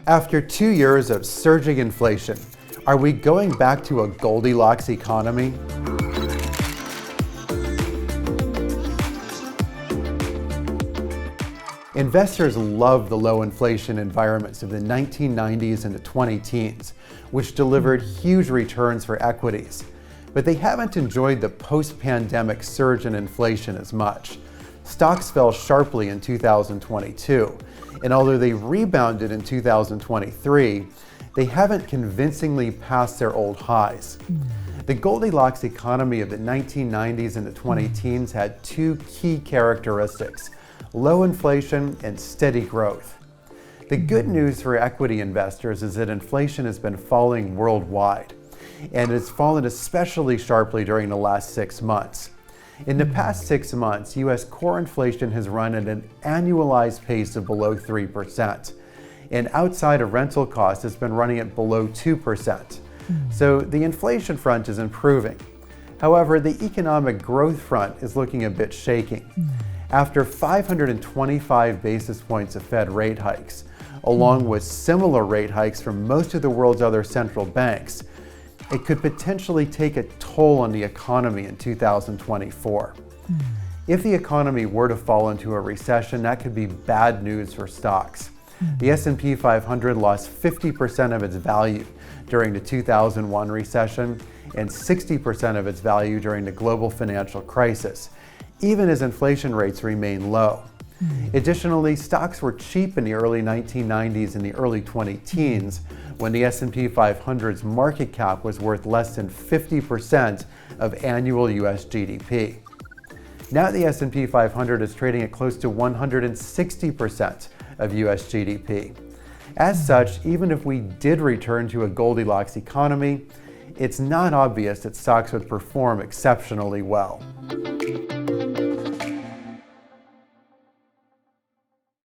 After 2 years of surging inflation, are we going back to a Goldilocks economy? Investors love the low inflation environments of the 1990s and the 2010s, which delivered huge returns for equities. But they haven't enjoyed the post-pandemic surge in inflation as much. Stocks fell sharply in 2022, and although they rebounded in 2023, they haven't convincingly passed their old highs. The Goldilocks economy of the 1990s and the 2010s had two key characteristics: low inflation and steady growth. The good news for equity investors is that inflation has been falling worldwide, and it's fallen especially sharply during the last 6 months. In the past 6 months, U.S. core inflation has run at an annualized pace of below 3%, and outside of rental costs, it's been running at below 2%. So the inflation front is improving. However, the economic growth front is looking a bit shaky. After 525 basis points of Fed rate hikes, along with similar rate hikes from most of the world's other central banks, it could potentially take a toll on the economy in 2024. If the economy were to fall into a recession, that could be bad news for stocks. The S&P 500 lost 50% of its value during the 2001 recession and 60% of its value during the global financial crisis, even as inflation rates remain low. Additionally, stocks were cheap in the early 1990s and the early 2010s when the S&P 500's market cap was worth less than 50% of annual US GDP. Now the S&P 500 is trading at close to 160% of US GDP. As such, even if we did return to a Goldilocks economy, it's not obvious that stocks would perform exceptionally well.